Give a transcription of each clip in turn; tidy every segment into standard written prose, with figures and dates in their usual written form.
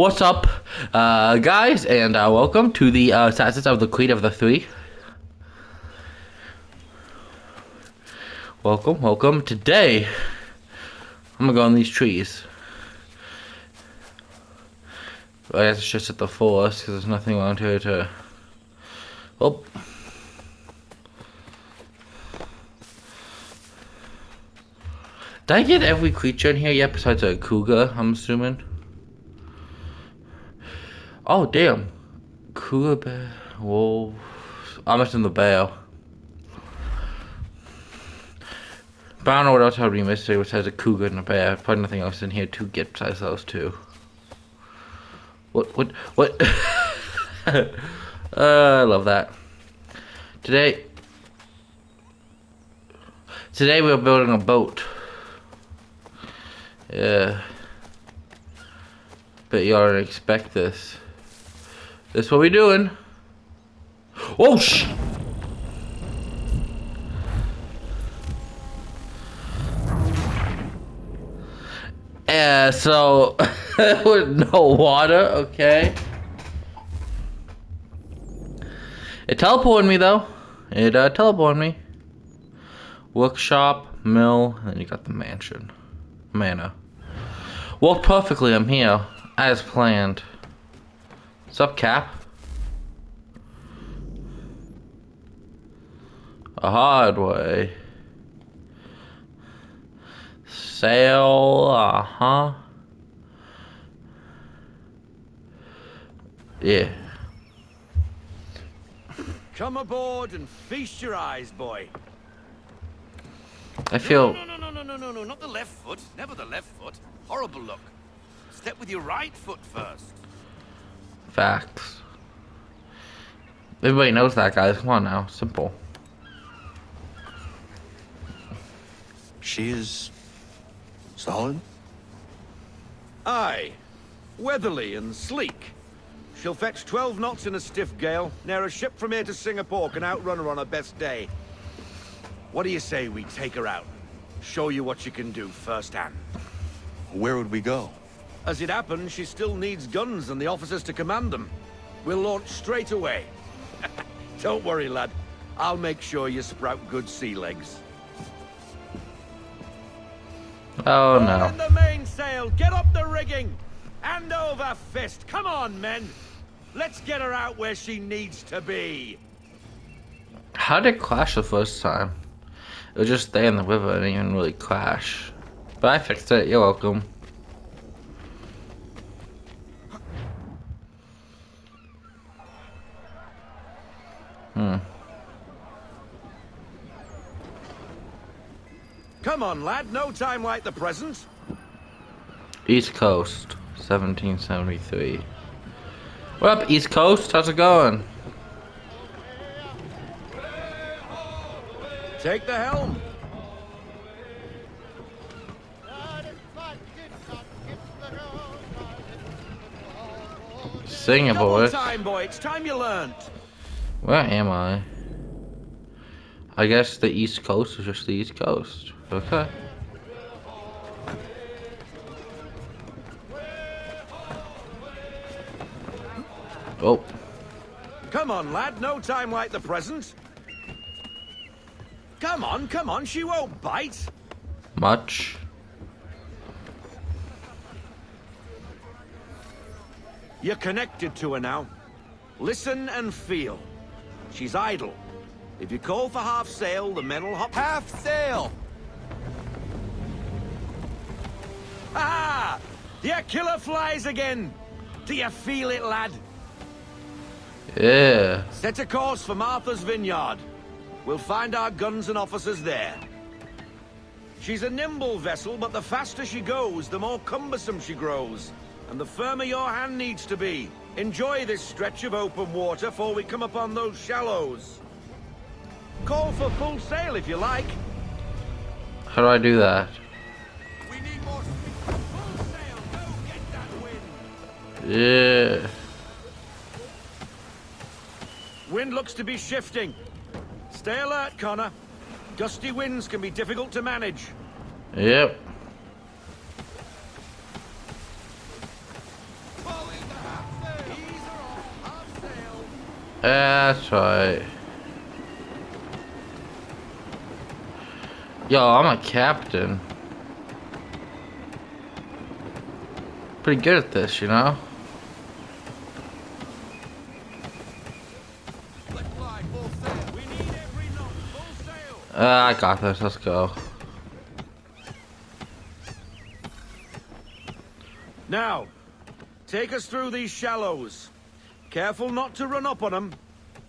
What's up, guys, and welcome to the Assassins of the Queen of the Three. Welcome. Today, I'm gonna go on these trees. I guess it's just at the forest because there's nothing around here to. Oh. Did I get every creature in here yet besides a cougar, I'm assuming? Oh, damn. Cougar, bear, wolf. I'm missing the bear. But I don't know what else I would be missing besides a cougar and a bear. Probably nothing else in here to get besides those two. What? I love that. Today we're building a boat. Yeah. But you already expect this. This what we doing. Oh sh! Yeah, so with no water, okay. It teleported me though. It teleported me. Workshop, mill, and then you got the mansion. Mana. Worked perfectly, I'm here. As planned. What's up, Cap? A hard way. Sail, Yeah. Come aboard and feast your eyes, boy. I feel... No, not the left foot. Never the left foot. Horrible look. Step with your right foot first. Facts. Everybody knows that, guys. Come on now. Simple. She is solid? Aye. Weatherly and sleek. She'll fetch 12 knots in a stiff gale. Ne'er a ship from here to Singapore can outrun her on her best day. What do you say we take her out? Show you what she can do firsthand. Where would we go? As it happens, she still needs guns and the officers to command them. We'll launch straight away. Don't worry, lad. I'll make sure you sprout good sea legs. Oh no. On the mainsail, get up the rigging! Hand over fist, come on, men! Let's get her out where she needs to be! How did it crash the first time? It was just stay in the river and it didn't even really crash. But I fixed it, you're welcome. Come on, lad, no time like the present. East Coast, 1773. What up, East Coast? How's it going? Take the helm. Sing it, Double boys. time, boy. It's time you learned. Where am I? I guess the East Coast is just the East Coast. Okay. Oh. Come on, lad, no time like the present. Come on, she won't bite. Much. You're connected to her now. Listen and feel. She's idle. If you call for half sail, the men will hop. Half sail! Ah! The killer flies again! Do you feel it, lad? Yeah. Set a course for Martha's Vineyard. We'll find our guns and officers there. She's a nimble vessel, but the faster she goes, the more cumbersome she grows. And the firmer your hand needs to be. Enjoy this stretch of open water before we come upon those shallows. Call for full sail if you like. How do I do that? We need more full sail. Go get that wind. Yeah. Wind looks to be shifting. Stay alert, Connor. Gusty winds can be difficult to manage. Yep. Falling That's right. Yo, I'm a captain. Pretty good at this, you know? Let fly, full sail. We need every knot, full sail. I got this. Let's go. Now, take us through these shallows. Careful not to run up on them.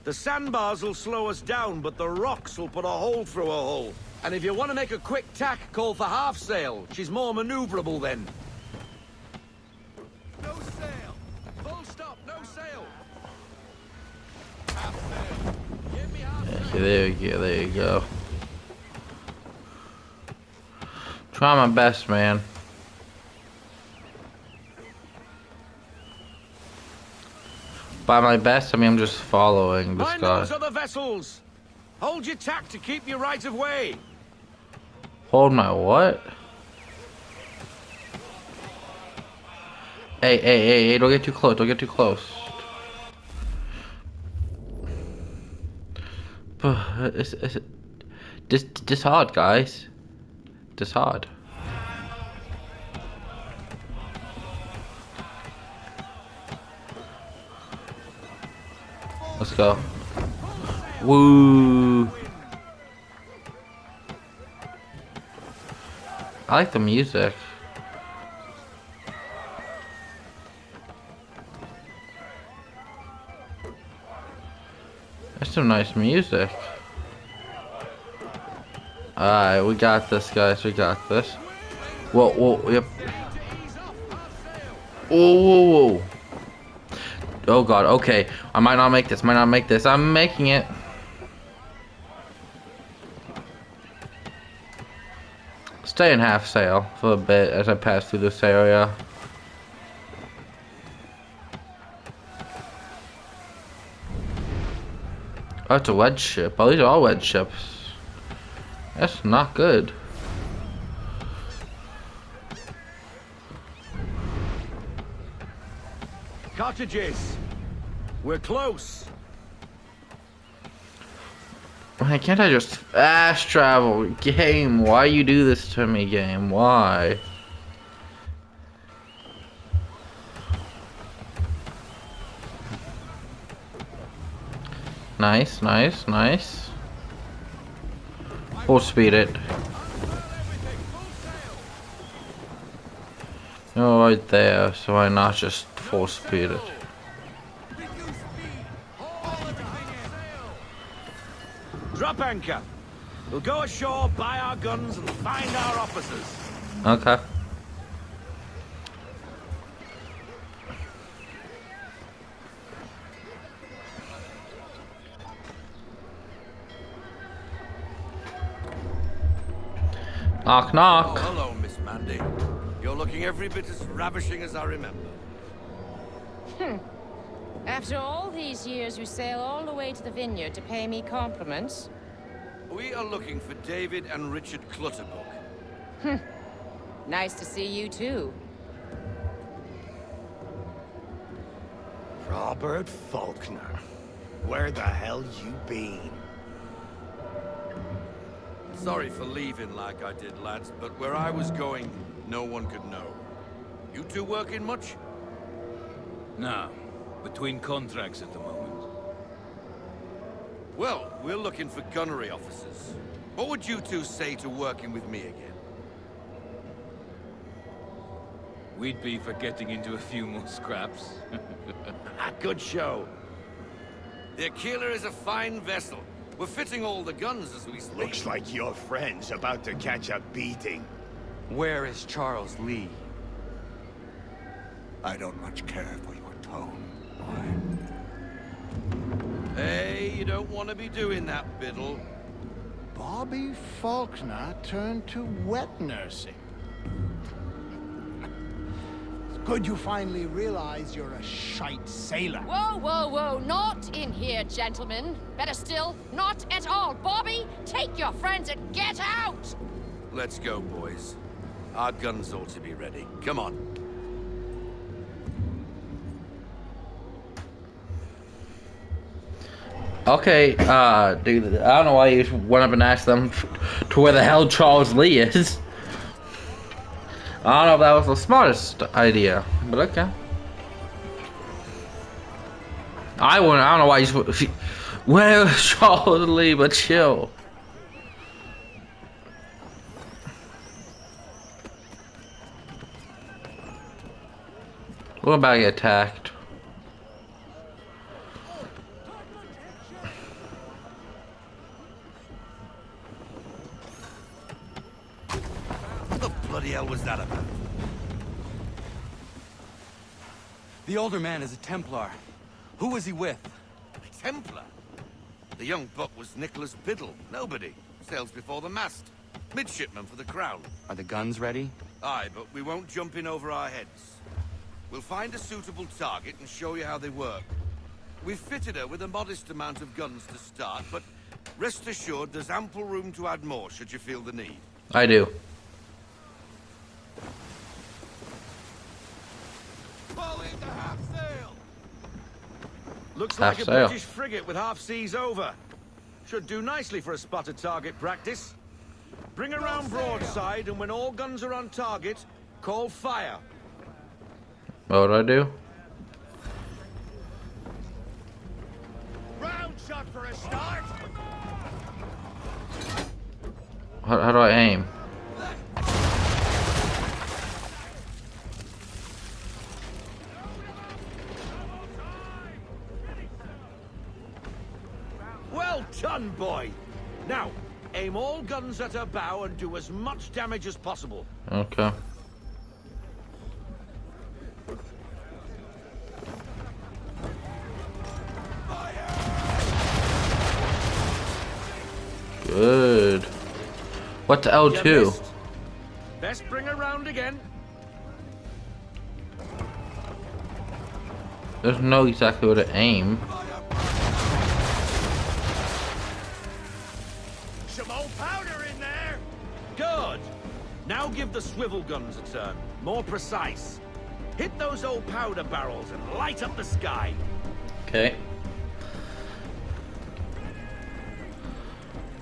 The sandbars will slow us down, but the rocks will put a hole through a hole. And if you want to make a quick tack, call for half sail. She's more maneuverable then. No sail. Full stop, no sail. Half sail. Give me half sail. Okay, there you go. There you go. Try my best, man. By my best, I mean I'm just following this Mind guy. those other vessels. Hold your tack to keep your right of way. Hold my what? Hey, don't get too close, don't get too close. It's this hard, guys. This hard. Let's go. Woo! I like the music. That's some nice music. Alright, we got this, guys. We got this. Whoa, yep. Whoa. Oh god, okay. I might not make this, I'm making it. Stay in half sail for a bit as I pass through this area. Oh, it's a wedge ship. Oh, these are all wedge ships. That's not good. Cottages. We're close. Why can't I just fast travel? Game, why you do this to me, game? Why? Nice. Full speed it. Oh, right there. So why not just full speed it? Drop anchor. We'll go ashore, buy our guns, and find our officers. Okay. Knock, knock. Oh, hello, Miss Mandy. You're looking every bit as ravishing as I remember. After all these years, you sail all the way to the vineyard to pay me compliments? We are looking for David and Richard Clutterbuck. Nice to see you, too. Robert Faulkner, where the hell you been? Sorry for leaving like I did, lads, but where I was going, no one could know. You two working much? No, between contracts at the moment. Well, we're looking for gunnery officers. What would you two say to working with me again? We'd be for getting into a few more scraps. Good show. The Aquila is a fine vessel. We're fitting all the guns as we speak. Looks like your friend's about to catch a beating. Where is Charles Lee? I don't much care for your tone, boy. Hey, you don't want to be doing that, Biddle. Bobby Faulkner turned to wet nursing. It's good you finally realize you're a shite sailor. Whoa, not in here, gentlemen. Better still, not at all. Bobby, take your friends and get out! Let's go, boys. Our guns ought to be ready. Come on. Okay, dude, I don't know why you went up and asked them to where the hell Charles Lee is. I don't know if that was the smartest idea, but okay. I don't know why you. Where's Charles Lee? But chill. We're about to get attacked. What the bloody hell was that about? The older man is a Templar. Who was he with? A Templar? The young buck was Nicholas Biddle. Nobody. Sails before the mast. Midshipman for the Crown. Are the guns ready? Aye, but we won't jump in over our heads. We'll find a suitable target and show you how they work. We've fitted her with a modest amount of guns to start, but rest assured there's ample room to add more should you feel the need. I do. Fall into half sail! Looks Half like a sail. British frigate with half seas over. Should do nicely for a spotted target practice. Bring around broadside, and when all guns are on target, call fire. What do I do? Round shot for a start! How do I aim? Well done, boy! Now, aim all guns at her bow and do as much damage as possible. Okay. Good. What's You L2? missed. Best bring her round again. There's no exactly where to aim. Some old powder in there. Good. Now give the swivel guns a turn. More precise. Hit those old powder barrels and light up the sky. Okay.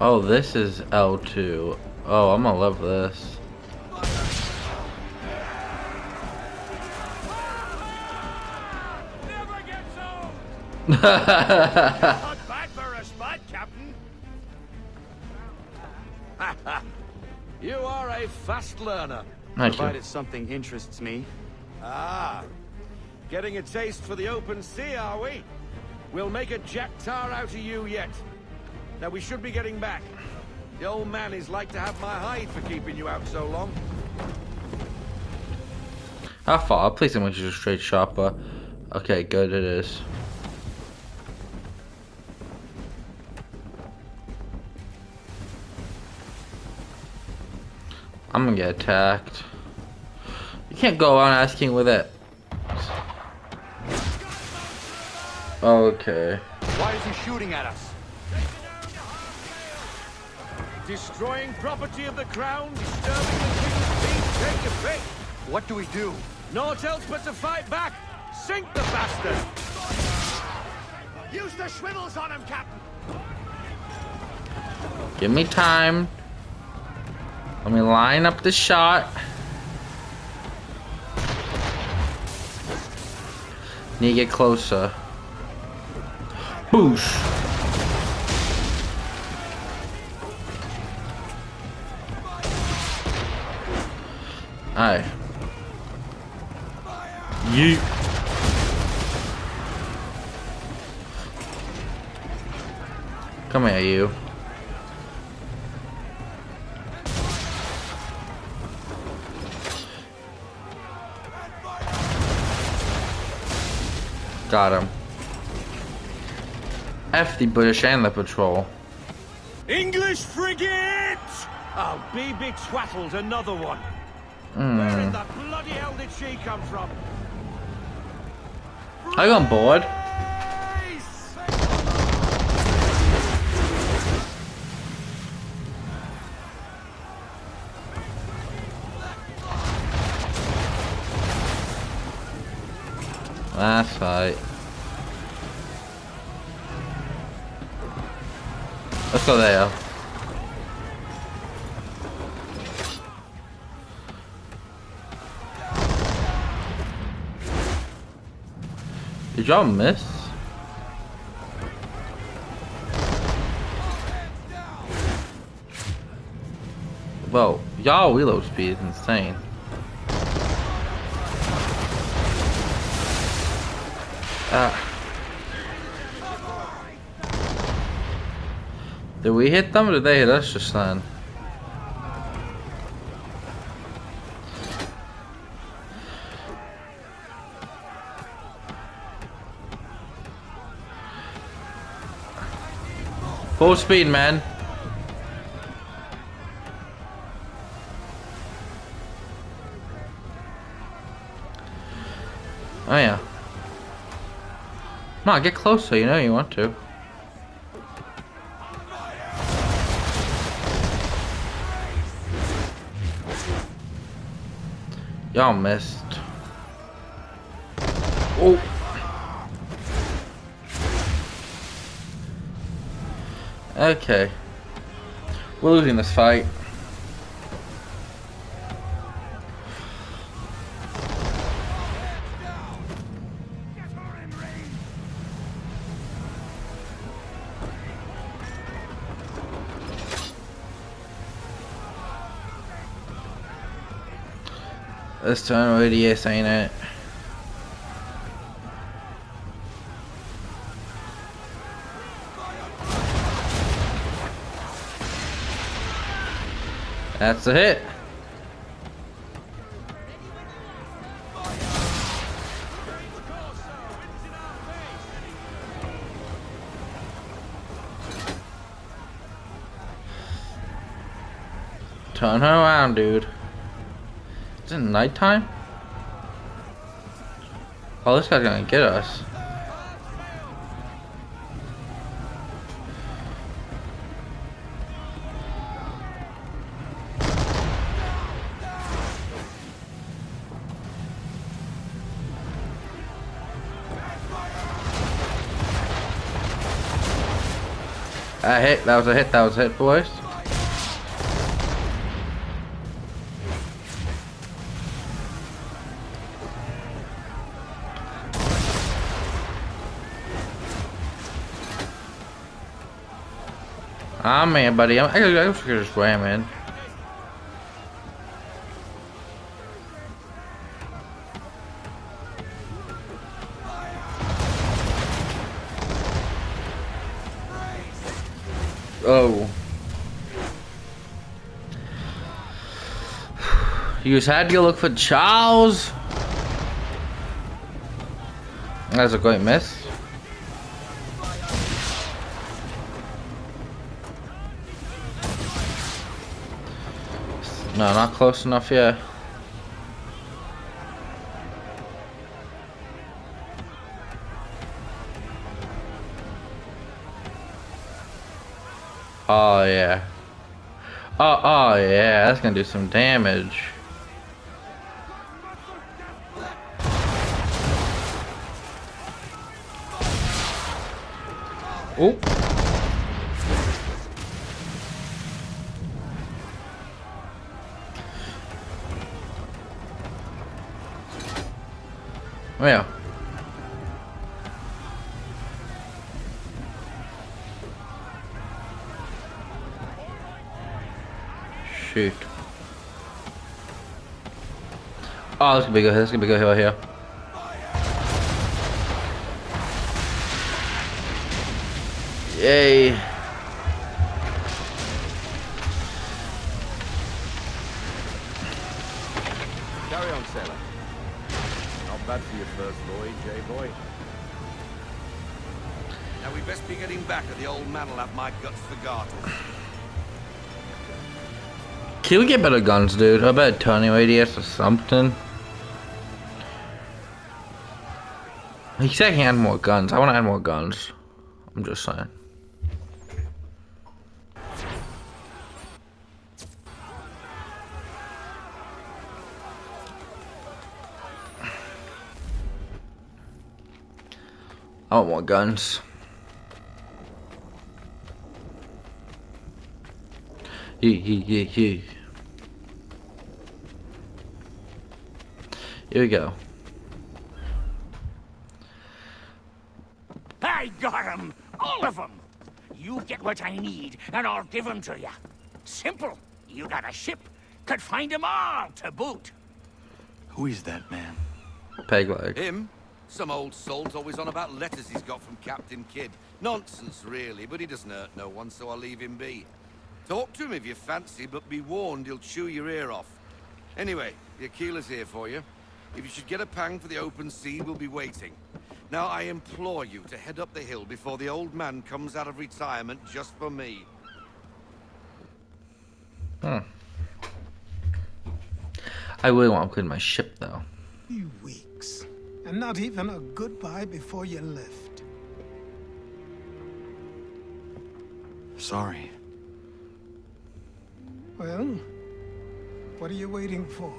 Oh, this is L2. Oh, I'm gonna love this. Never gets old. Not bad for a spot, Captain. You are a fast learner. Thank you. Provided something interests me. Ah, getting a taste for the open sea, are we? We'll make a jack tar out of you yet. Now we should be getting back. The old man is like to have my hide for keeping you out so long. How far? Please tell me it's just a straight shot, but okay, good it is. I'm gonna get attacked. You can't go around asking with it. Okay. Why is he shooting at us? Destroying property of the crown, disturbing the king's peace, take your pick. What do we do? Naught else but to fight back. Sink the bastard. Use the swivels on him, Captain. Give me time. Let me line up the shot. Need to get closer. Boosh. Aye. Yeet. Come here, you. Got him. F the British and the patrol. English frigate! Oh, be twaddled, another one. Where in the bloody hell did she come from? Are you on board? That's right. Let's go there. Did y'all miss? Well, y'all reload speed is insane. Did we hit them or did they hit us just then? Full speed, man. Oh yeah. Come on, get closer, you know you want to. Y'all missed. Oh. Okay. We're losing this fight. This time ADS ain't it? That's a hit. Turn her around, dude. Is it nighttime? Oh, this guy's gonna get us. A hit, that was a hit, boys. Ah man, buddy, I guess we could just ram in. Oh. You just had to go look for Charles. That's a great miss. No, not close enough yet. Oh yeah. Oh yeah, that's gonna do some damage. Oh. Well. Shoot. Oh, this gonna be good. This gonna be good right here. Yay. Carry on, sailor. Not bad for your first voyage, eh, boy? Now we best be getting back, or the old man will have my guts for garters. Can we get better guns, dude? I bet turning radius or something. He said he had more guns. I want to add more guns. I'm just saying. I want more guns. Here we go. I got 'em! All of 'em! You get what I need, and I'll give 'em to you. Simple. You got a ship. Could find 'em all to boot. Who is that man? Peg leg. Him? Some old salt always on about letters he's got from Captain Kidd. Nonsense, really, but he doesn't hurt no one, so I'll leave him be. Talk to him if you fancy, but be warned he'll chew your ear off. Anyway, the Aquila's here for you. If you should get a pang for the open sea, we'll be waiting. Now, I implore you to head up the hill before the old man comes out of retirement just for me. I really want to clean my ship, though. 3 weeks. And not even a goodbye before you left. Sorry. Well, what are you waiting for?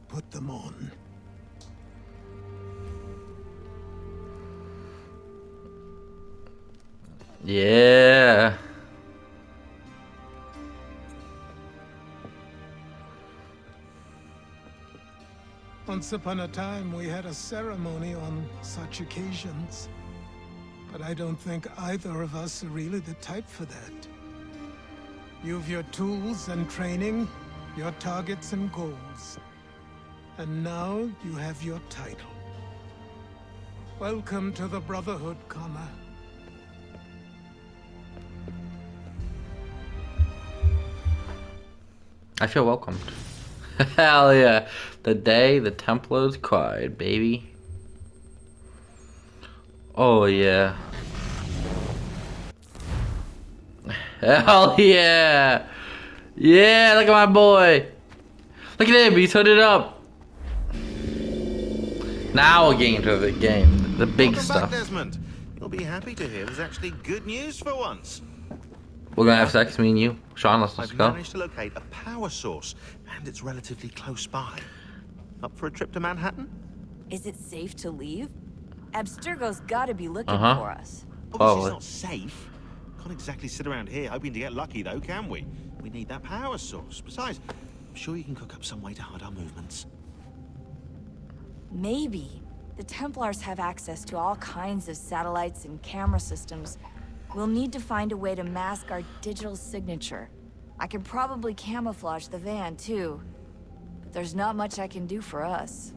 Put them on. Yeah. Once upon a time, we had a ceremony on such occasions. But I don't think either of us are really the type for that. You've your tools and training, your targets and goals. And now you have your title. Welcome to the Brotherhood, Connor. I feel welcomed. Hell yeah. The day the Templars cried, baby. Oh yeah. Hell yeah. Yeah, look at my boy. Look at him, he's hooded up. Now we're getting to the game. The big Welcome stuff. back, Desmond. You'll be happy to hear there's actually good news for once. We're gonna have sex, me and you. Sean, let's I've go. managed to locate a power source, and it's relatively close by. Up for a trip to Manhattan? Is it safe to leave? Abstergo's gotta be looking Uh-huh. for us. Obviously, Probably. it's not safe. Can't exactly sit around here hoping to get lucky, though, can we? We need that power source. Besides, I'm sure you can cook up some way to hide our movements. Maybe. The Templars have access to all kinds of satellites and camera systems. We'll need to find a way to mask our digital signature. I can probably camouflage the van, too. But there's not much I can do for us.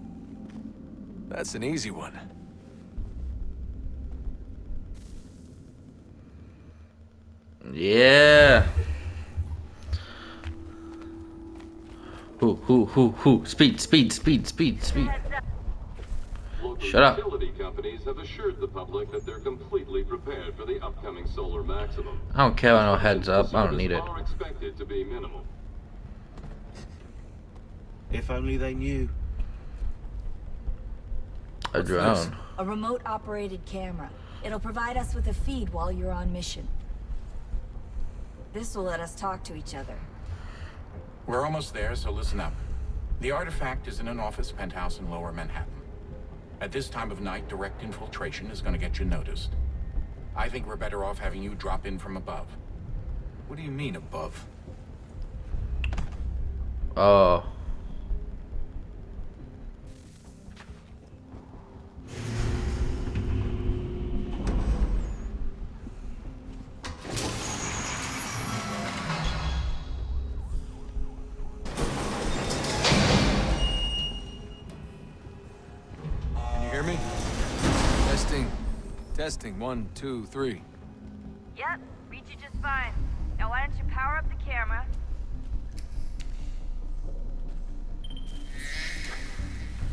That's an easy one. Yeah. Who. Speed. Local Shut up. utility companies have assured the public that they're completely prepared for the upcoming solar maximum. I don't care about no heads up. I don't need it. Are expected to be minimal. If only they knew. A drone. A remote-operated camera. It'll provide us with a feed while you're on mission. This will let us talk to each other. We're almost there, so listen up. The artifact is in an office penthouse in Lower Manhattan. At this time of night, direct infiltration is going to get you noticed. I think we're better off having you drop in from above. What do you mean above? Oh. Can you hear me? Testing. 1, 2, 3. Yep, reach you just fine. Now why don't you power up the camera?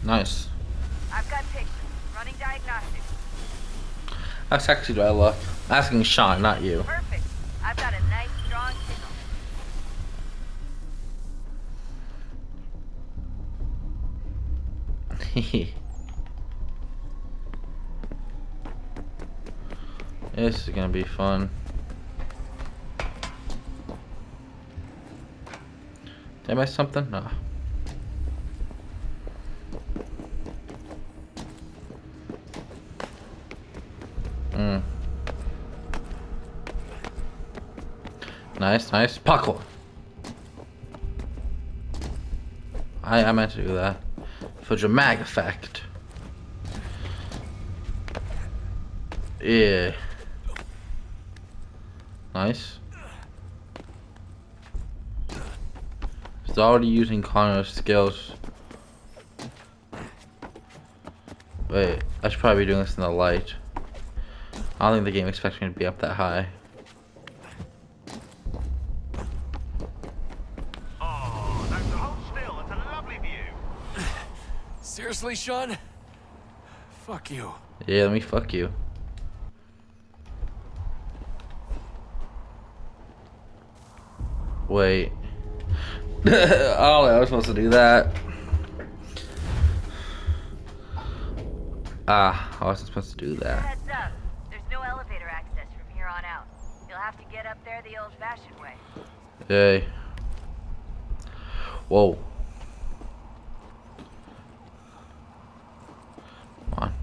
Nice. I've got pictures. Running diagnostics. How sexy do I look? Asking Sean, not you. Perfect. I've got a nice strong signal. This is gonna be fun. Did I miss something? No. Nice, nice. Parkour. I meant to do that. For dramatic effect. Yeah. Nice. He's already using Connor's skills. Wait, I should probably be doing this in the light. I don't think the game expects me to be up that high. Oh, don't hold still. It's a lovely view. Seriously, Sean? Fuck you. Yeah, let me fuck you. Wait. Oh, I was supposed to do that. Ah, I wasn't supposed to do that. Heads up. There's no elevator access from here on out. You'll have to get up there the old-fashioned way. Yay. Whoa. Come on.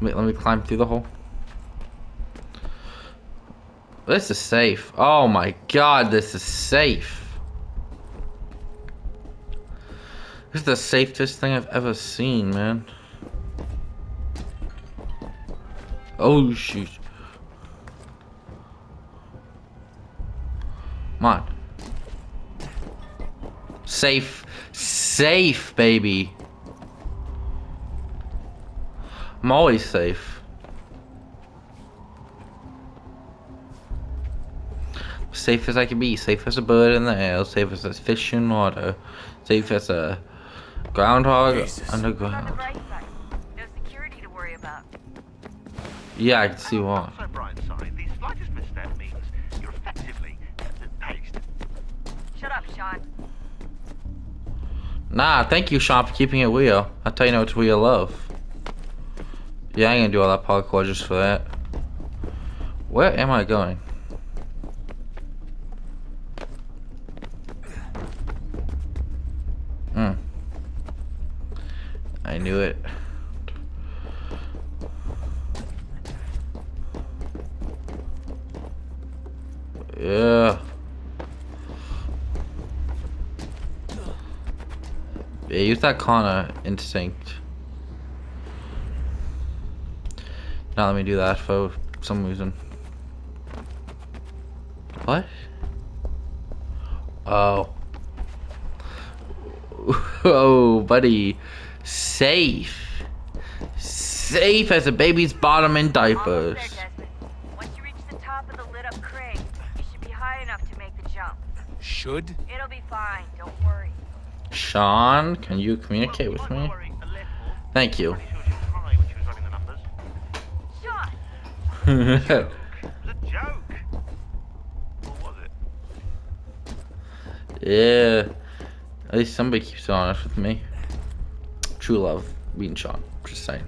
Let me climb through the hole. This is safe. Oh my god, this is safe. This is the safest thing I've ever seen, man. Oh shoot. Come on. Safe. Safe, baby. I'm always safe. Safe as I can be. Safe as a bird in the air. Safe as a fish in water. Safe as a groundhog underground. On the bright side, no security to worry about. Yeah, I can see why. So bright side, the slightest misstep means you're effectively paced. Shut up, Sean. Nah, thank you, Sean, for keeping it real. I'll tell you what real love. Yeah, I ain't gonna do all that parkour just for that. Where am I going? I knew it. Yeah. Yeah, use that Connor instinct. Now let me do that for some reason. What? Oh. Oh, buddy. Safe. Safe as a baby's bottom in diapers. Almost there, Desmond. Once you reach the top of the lit-up crane, you should be high enough to make the jump. Should? It'll be fine. Don't worry. Sean, can you communicate with me? Thank you. Sean! It was a joke. Or was it? Yeah. At least somebody keeps it honest with me. True love, being Sean. Just saying.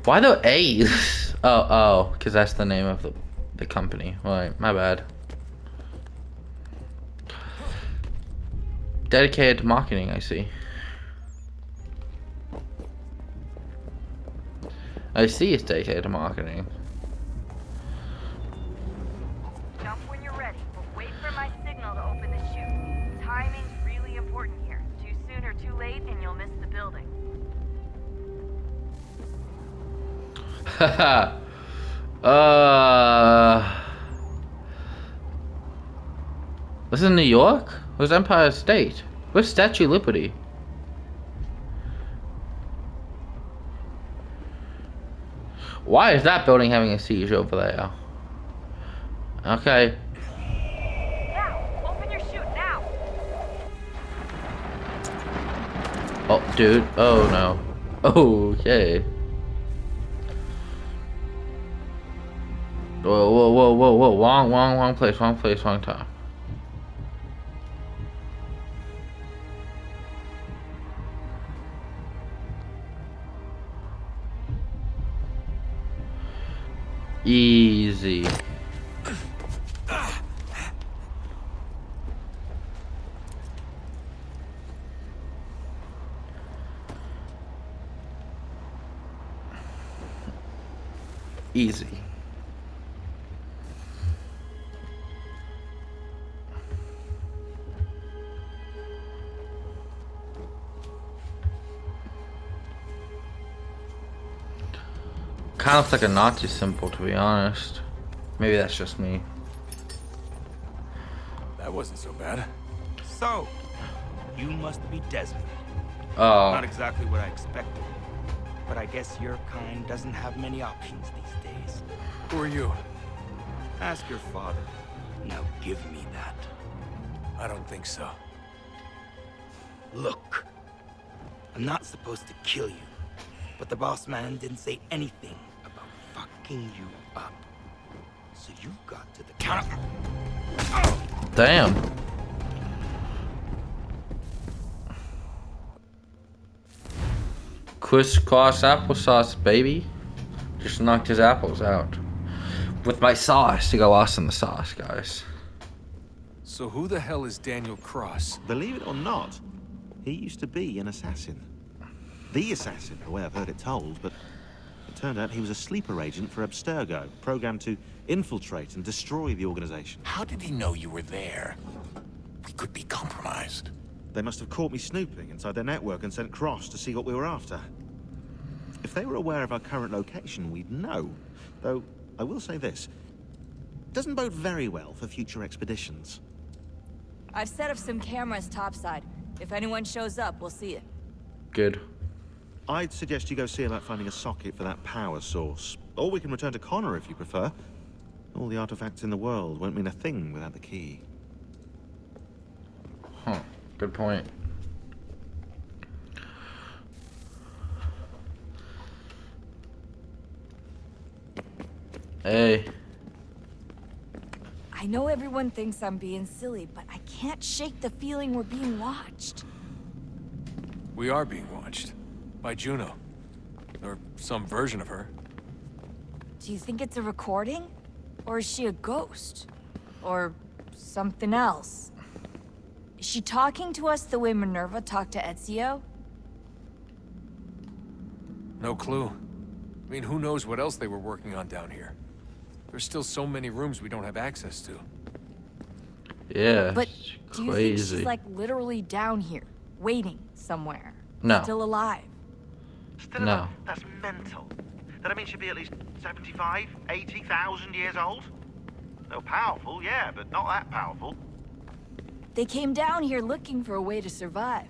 Why the A's? Oh, because that's the name of the company. Right, my bad. Dedicated to marketing, I see. I see it's dedicated to marketing. Jump when you're ready, but wait for my signal to open the chute. Timing's really important here. Too soon or too late, and you'll miss the building. Haha. This is New York? Where's Empire State? Where's Statue of Liberty? Why is that building having a siege over there? Okay. Now, open your chute now. Oh, dude. Oh, no. Okay. Whoa. Wrong place, wrong time. Easy. Easy. Kind of looks like a Nazi symbol, to be honest. Maybe that's just me. That wasn't so bad. So, you must be Desmond. Oh. Not exactly what I expected. But I guess your kind doesn't have many options these days. Who are you? Ask your father. Now give me that. I don't think so. Look. I'm not supposed to kill you. But the boss man didn't say anything about fucking you up. So you got to the counter. Damn. Crisscross applesauce, baby. Just knocked his apples out. With my sauce to go lost in the sauce, guys. So who the hell is Daniel Cross? Believe it or not, he used to be an assassin. The assassin, the way I've heard it told, but it turned out he was a sleeper agent for Abstergo, programmed to infiltrate and destroy the organization. How did he know you were there? We could be compromised. They must have caught me snooping inside their network and sent Cross to see what we were after. If they were aware of our current location, we'd know. Though, I will say this. Doesn't bode very well for future expeditions. I've set up some cameras topside. If anyone shows up, we'll see it. Good. I'd suggest you go see about finding a socket for that power source. Or we can return to Connor if you prefer. All the artifacts in the world won't mean a thing without the key. Huh. Good point. Hey. I know everyone thinks I'm being silly, but I can't shake the feeling we're being watched. We are being watched. By Juno. Or some version of her. Do you think it's a recording? Or is she a ghost? Or something else? Is she talking to us the way Minerva talked to Ezio? No clue. I mean, who knows what else they were working on down here? There's still so many rooms we don't have access to. Yeah. But do you think she's crazy. like literally down here, waiting somewhere? No. Still alive? Still No. alive? That's mental. That means she'd be at least 75, 80,000 years old? No, powerful, yeah, but not that powerful. They came down here looking for a way to survive.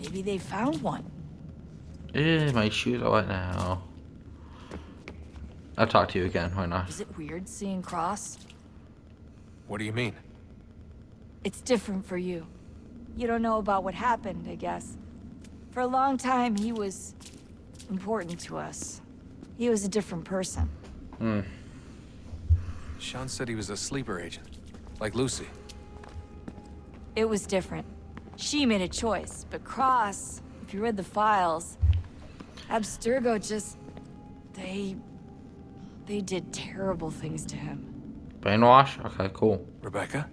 Maybe they found one. Yeah, my shoes are wet now. I'll talk to you again, why not? Is it weird seeing Cross? What do you mean? It's different for you. You don't know about what happened, I guess. For a long time, he was important to us. He was a different person. Hmm. Sean said he was a sleeper agent. Like Lucy. It was different. She made a choice, but Cross, if you read the files, Abstergo just... They did terrible things to him. Brainwash? Okay, cool. Rebecca?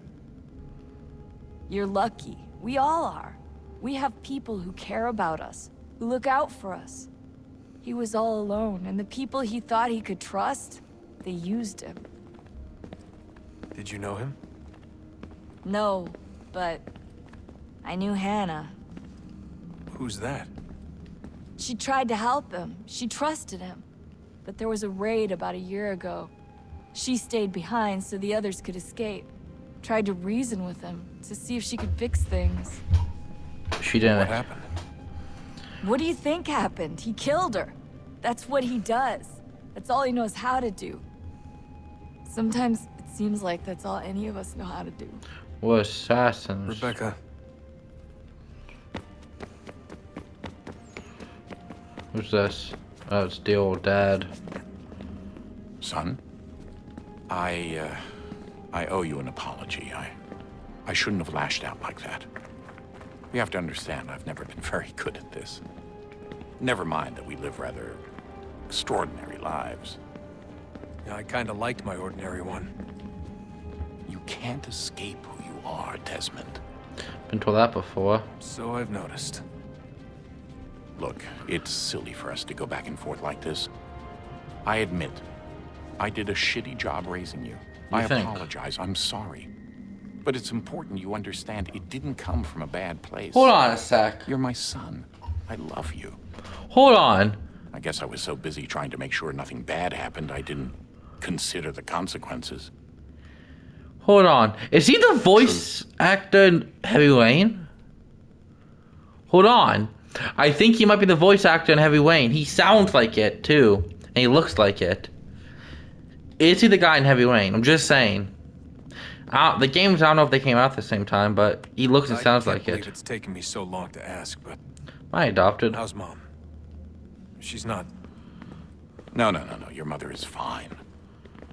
You're lucky. We all are. We have people who care about us, who look out for us. He was all alone, and the people he thought he could trust, they used him. Did you know him? No, but I knew Hannah. Who's that? She tried to help him. She trusted him. But there was a raid about a year ago. She stayed behind so the others could escape. Tried to reason with him to see if she could fix things. She didn't. What happened? What do you think happened? He killed her. That's what he does. That's all he knows how to do. Sometimes it seems like that's all any of us know how to do. We're assassins. Rebecca. Who's this? Oh, it's the old dad. Son, I owe you an apology. I shouldn't have lashed out like that. You have to understand, I've never been very good at this. Never mind that we live rather extraordinary lives. Yeah, I kinda liked my ordinary one. You can't escape who you are, Desmond. Been told that before. So I've noticed. Look, it's silly for us to go back and forth like this. I admit, I did a shitty job raising you. I think? apologize. I'm sorry. But it's important you understand it didn't come from a bad place. Hold on a sec. You're my son. I love you. Hold on. I guess I was so busy trying to make sure nothing bad happened, I didn't consider the consequences. Hold on. Is he the voice actor in Heavy Rain? Hold on. I think he might be the voice actor in Heavy Rain. He sounds like it, too. And he looks like it. Is he the guy in Heavy Rain? I'm just saying. The games, I don't know if they came out at the same time, but he looks and sounds like I can't it. believe it's taken me so long to ask, but I adopted. how's Mom? She's not... No. Your mother is fine.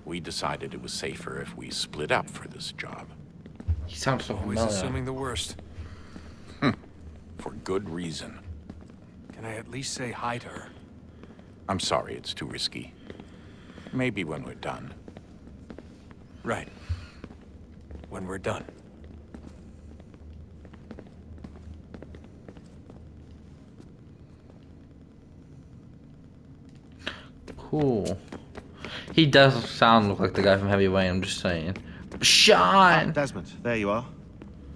We decided it was safer if we split up for this job. He sounds so Always familiar. assuming the worst. For good reason. Can I at least say hi to her? I'm sorry, it's too risky. Maybe when we're done. Right. When we're done. Cool. He does sound like the guy from Heavy Rain, I'm just saying. Sean! Desmond, there you are.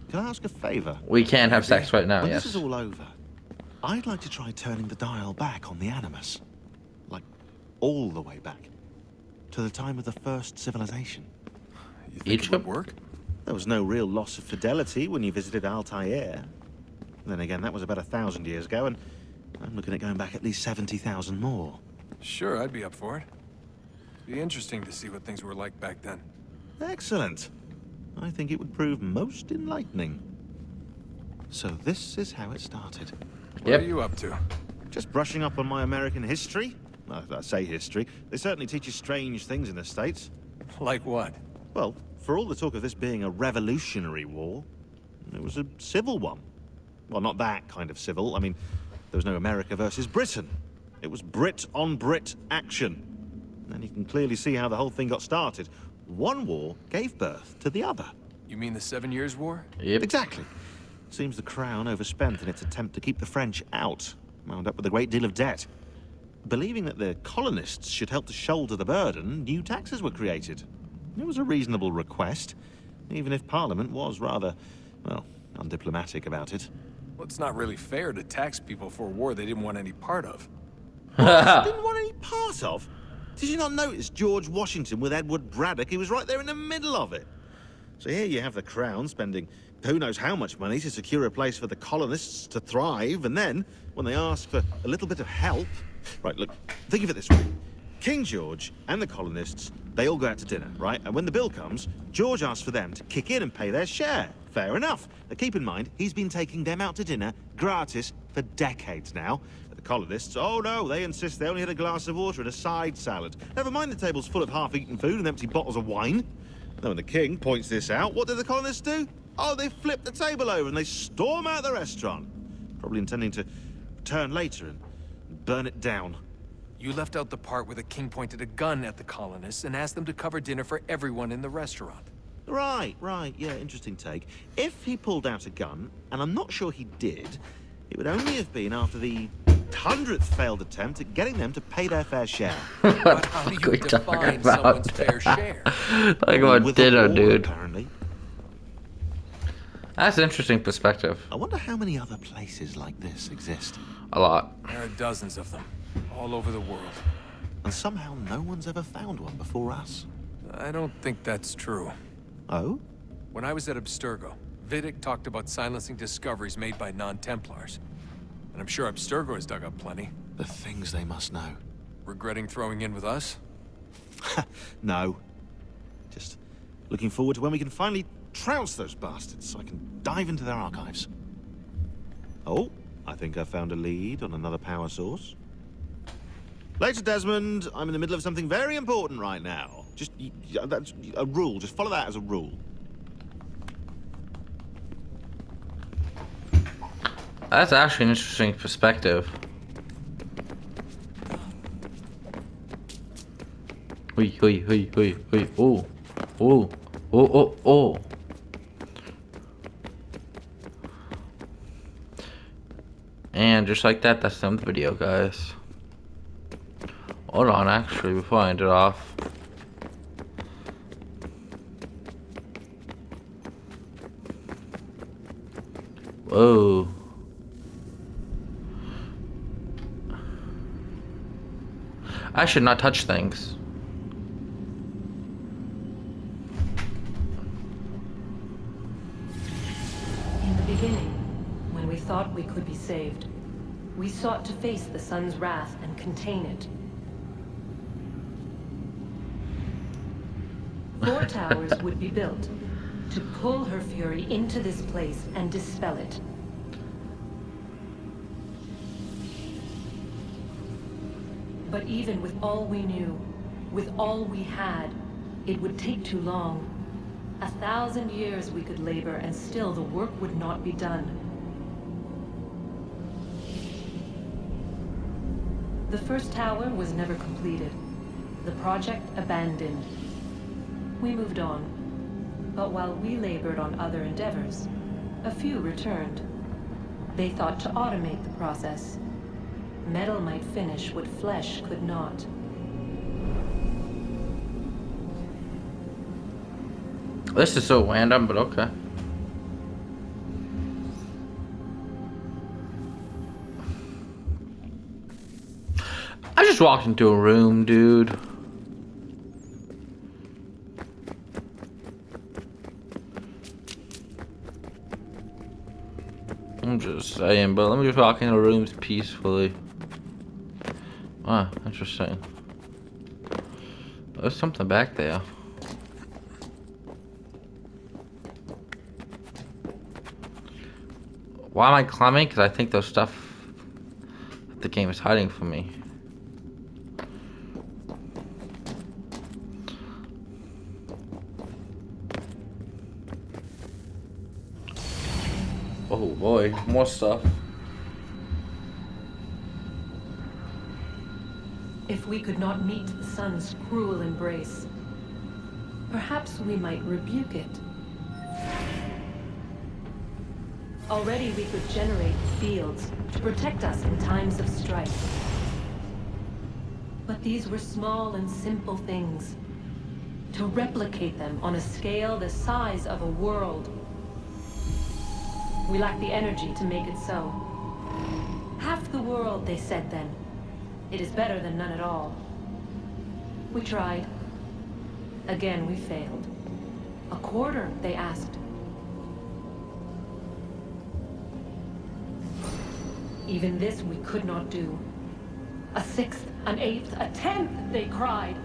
Can I ask a favor? We can't have sex right now, When yes. this is all over, I'd like to try turning the dial back on the Animus. Like, all the way back. To the time of the first civilization. You think it would Egypt? work? There was no real loss of fidelity when you visited Altair. Then again, that was about 1,000 years ago, and I'm looking at going back at least 70,000 more. Sure, I'd be up for it. Be interesting to see what things were like back then. Excellent. I think it would prove most enlightening. So this is how it started. What are you up to? Just brushing up on my American history. Well, I say history. They certainly teach you strange things in the States. Like what? Well, for all the talk of this being a revolutionary war, it was a civil one. Well, not that kind of civil. I mean, there was no America versus Britain. It was Brit on Brit action. And you can clearly see how the whole thing got started. One war gave birth to the other. You mean the 7 Years' War? Yep. Exactly. Seems the Crown overspent in its attempt to keep the French out, wound up with a great deal of debt. Believing that the colonists should help to shoulder the burden, new taxes were created. It was a reasonable request, even if Parliament was rather, well, undiplomatic about it. Well, it's not really fair to tax people for a war they didn't want any part of. Didn't want any part of? Did you not notice George Washington with Edward Braddock? He was right there in the middle of it. So here you have the Crown spending who knows how much money to secure a place for the colonists to thrive, and then, when they ask for a little bit of help... Right, look, think of it this way. King George and the colonists, they all go out to dinner, right? And when the bill comes, George asks for them to kick in and pay their share. Fair enough. But keep in mind, he's been taking them out to dinner gratis for decades now. The colonists, oh no, they insist they only had a glass of water and a side salad. Never mind the table's full of half-eaten food and empty bottles of wine. Then when the king points this out, what do the colonists do? Oh, they flip the table over and they storm out the restaurant. Probably intending to return later and burn it down. You left out the part where the king pointed a gun at the colonists and asked them to cover dinner for everyone in the restaurant. Right, yeah, interesting take. If he pulled out a gun, and I'm not sure he did, it would only have been after the 100th failed attempt at getting them to pay their fair share. But how do you define someone's fair share? Like about With dinner, a war, dude. apparently. That's an interesting perspective. I wonder how many other places like this exist. A lot. There are dozens of them, all over the world. And somehow no one's ever found one before us. I don't think that's true. Oh? When I was at Abstergo, Vidic talked about silencing discoveries made by non-Templars. And I'm sure Abstergo has dug up plenty. The things they must know. Regretting throwing in with us? No. Just looking forward to when we can finally trounce those bastards so I can dive into their archives. Oh, I think I found a lead on another power source. Later, Desmond. I'm in the middle of something very important right now. Just, that's a rule. Just follow that as a rule. That's actually an interesting perspective. Oh. And just like that, that's the end of the video, guys. Hold on, actually, before I end it off. Oh. I should not touch things. In the beginning, when we thought we could be saved, we sought to face the sun's wrath and contain it. 4 towers would be built to pull her fury into this place and dispel it. But even with all we knew, with all we had, it would take too long. 1,000 years we could labor and still the work would not be done. The first tower was never completed. The project abandoned. We moved on. But while we labored on other endeavors, a few returned. They thought to automate the process. Metal might finish what flesh could not. This is so random, but okay. I just walked into a room, dude. I'm just saying, but let me just walk into rooms peacefully. Ah, interesting. There's something back there. Why am I climbing? Because I think there's stuff that the game is hiding from me. Oh boy, more stuff. If we could not meet the sun's cruel embrace, perhaps we might rebuke it. Already we could generate fields to protect us in times of strife. But these were small and simple things. To replicate them on a scale the size of a world. We lack the energy to make it so. Half the world, they said then. It is better than none at all. We tried. Again, we failed. A quarter, they asked. Even this we could not do. A 6th, an 8th, a 10th, they cried.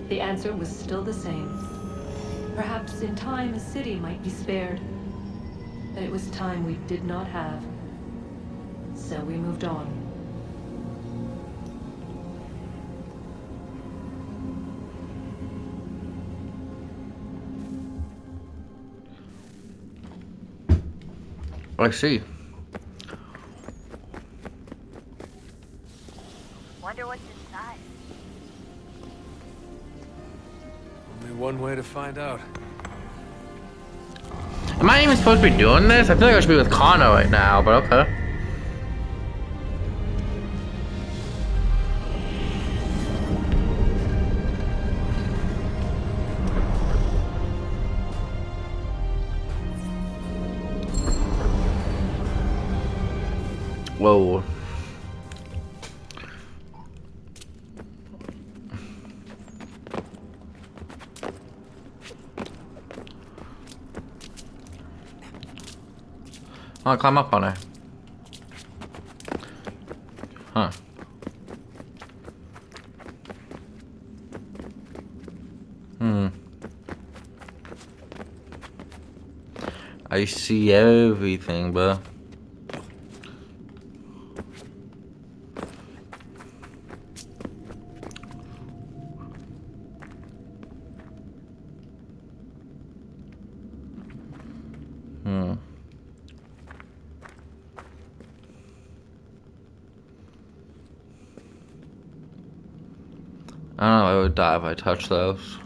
The answer was still the same. Perhaps in time a city might be spared. But it was time we did not have. So we moved on. I see. Wonder what's inside. Only one way to find out. Am I even supposed to be doing this? I feel like I should be with Connor right now, but okay. Whoa. I'll climb up on her. Huh. I see everything, bro. I don't know, I would die if I touched those.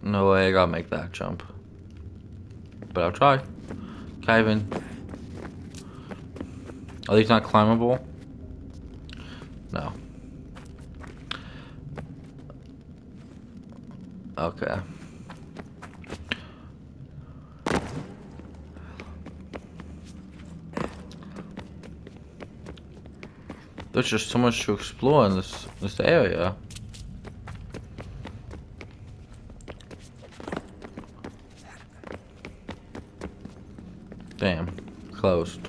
No way I gotta make that jump. But I'll try. Kevin. Are these not climbable? Okay. There's just so much to explore in this area. Damn, closed.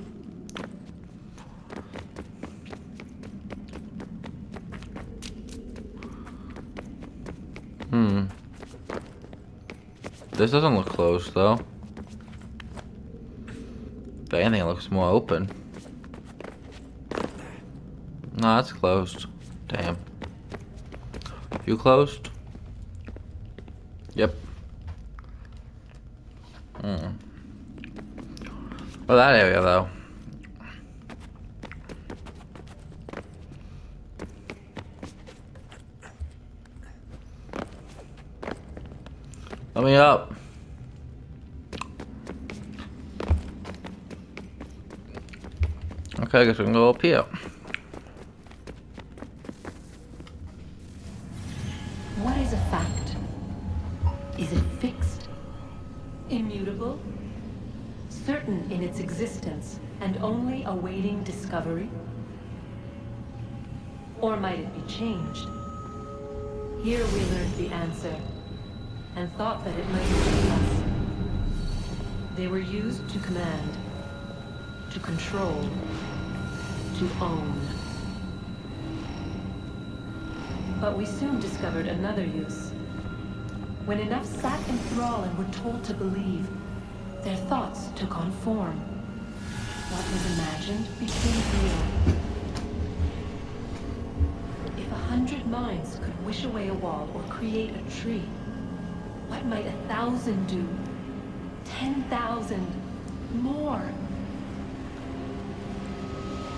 This doesn't look closed though. If anything, it looks more open. No, that's closed. Damn. You closed? Yep. Well, that area though. Let me up. Okay, I guess we can go up here. What is a fact? Is it fixed? Immutable? Certain in its existence and only awaiting discovery? Or might it be changed? Here we learned the answer, and thought that it might save us. They were used to command, to control, to own. But we soon discovered another use. When enough sat in thrall and were told to believe, their thoughts took on form. What was imagined became real. If 100 minds could wish away a wall or create a tree, what might 1,000 do? 10,000? More?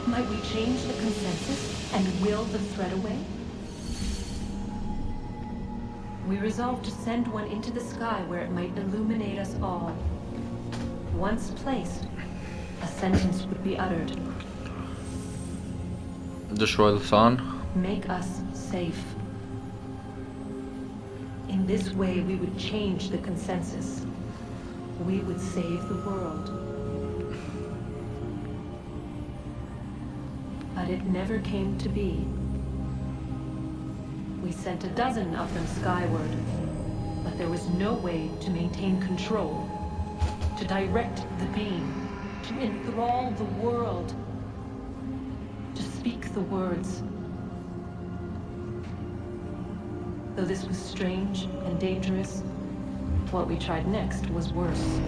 Might we change the consensus and will the threat away? We resolved to send one into the sky where it might illuminate us all. Once placed, a sentence would be uttered. Destroy the sun. Make us safe. In this way, we would change the consensus. We would save the world. But it never came to be. We sent a dozen of them skyward, but there was no way to maintain control, to direct the beam, to enthrall the world, to speak the words. Though this was strange and dangerous, what we tried next was worse.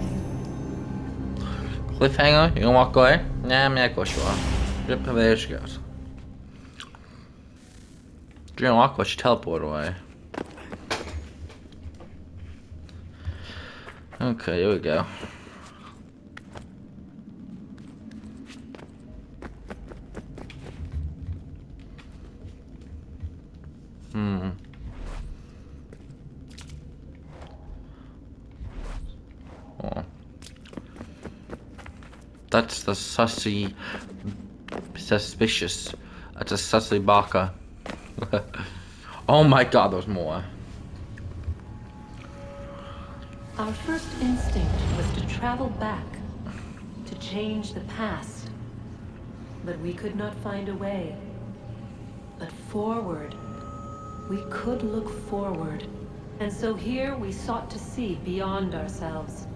Cliffhanger, you gonna walk away? Nah, I'm not sure. Yep, there she goes. You're gonna walk away, she teleport away. Okay, here we go. Oh. That's the sussy suspicious. That's a sussy baka. Oh my god, there's more. Our first instinct was to travel back, to change the past. But we could not find a way. But forward, we could look forward. And so here we sought to see beyond ourselves,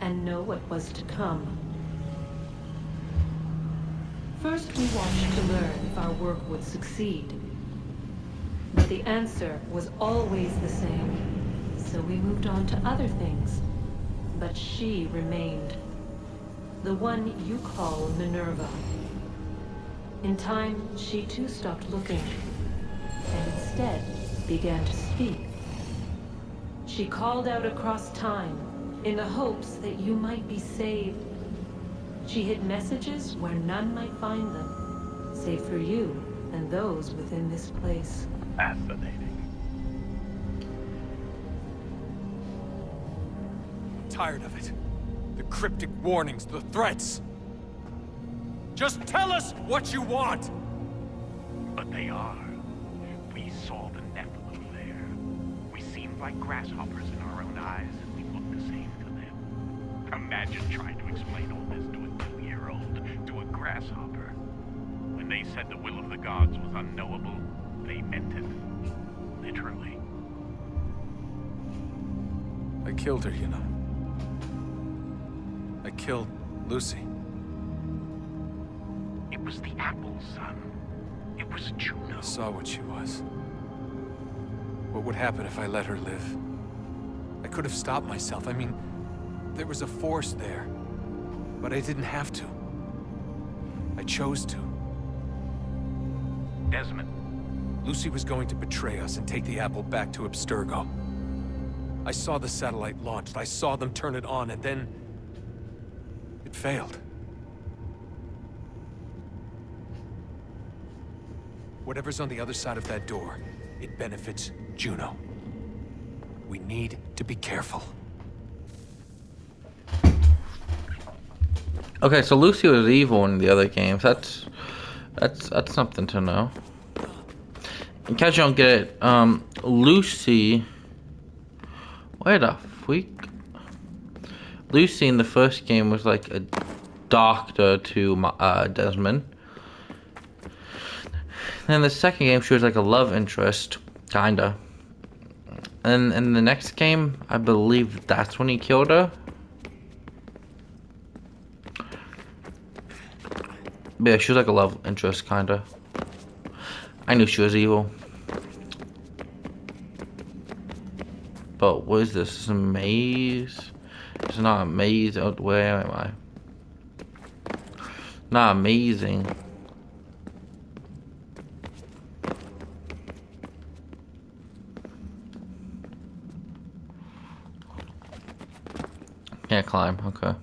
and know what was to come. First we watched to learn if our work would succeed. But the answer was always the same. So we moved on to other things. But she remained. The one you call Minerva. In time, she too stopped looking, and instead began to speak. She called out across time, in the hopes that you might be saved. She hid messages where none might find them, save for you and those within this place. Fascinating. Tired of it. The cryptic warnings, the threats. Just tell us what you want! But they are. We saw the Nephilim there. We seen like grasshoppers in our own eyes, and we look the same to them. Imagine trying to explain all this to a 2-year-old, to a grasshopper. When they said the will of the gods was unknowable, they meant it. Literally. I killed her, you know. I killed Lucy. It was the apple, son. It was Juno. I saw what she was. What would happen if I let her live? I could have stopped myself. I mean, there was a force there. But I didn't have to. I chose to. Desmond. Lucy was going to betray us and take the apple back to Abstergo. I saw the satellite launched. I saw them turn it on, and then... it failed. Whatever's on the other side of that door, it benefits Juno. We need to be careful. Okay, so Lucy was evil in the other games. That's something to know. In case you don't get it, Lucy. Where the freak? Lucy in the first game was like a doctor to Desmond. And in the second game, she was like a love interest, kinda. And in the next game, I believe that's when he killed her. But yeah, she was like a love interest, kinda. I knew she was evil. But what is this? This is a maze? It's not a maze. Where am I? Not amazing. Can't climb, okay.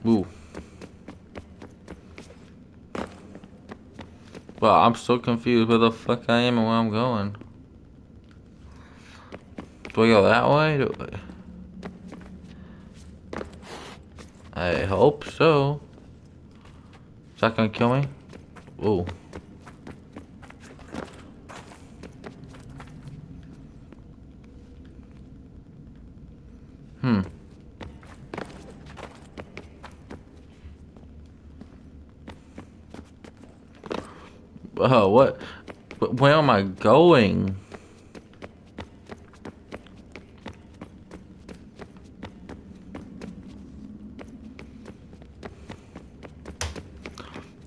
Ooh. Well, I'm so confused where the fuck I am and where I'm going. Do I go that way? I hope so. Is that gonna kill me? Ooh. Oh, what? Where am I going?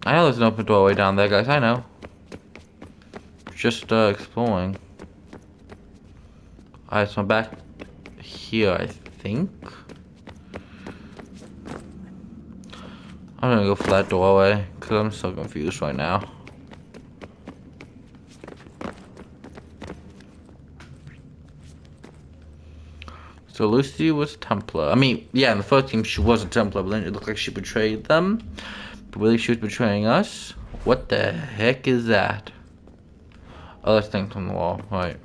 I know there's an open doorway down there, guys. I know. Just exploring. Alright, so I'm back here, I think. I'm gonna go for that doorway because I'm so confused right now. So Lucy was Templar. I mean, yeah, in the first game she was a Templar, but then it looked like she betrayed them. But really she was betraying us? What the heck is that? Oh, that's things on the wall. Right.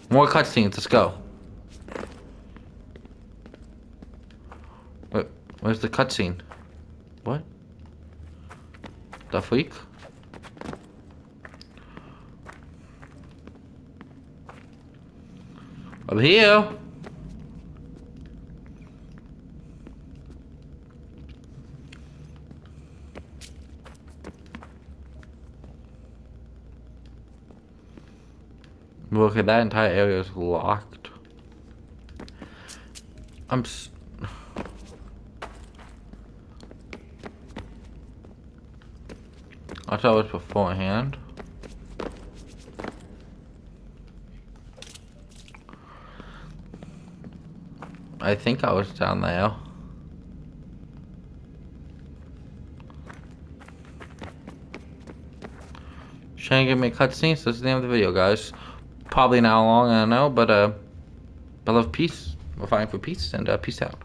More cutscenes, let's go. Wait, where's the cutscene? What? The freak? Up here. Look at that entire area is locked. I thought it was beforehand. I think I was down there. Trying to give me a cutscene, so that's the name of the video, guys. Probably not long, I don't know, but I love peace. We're fighting for peace, and peace out.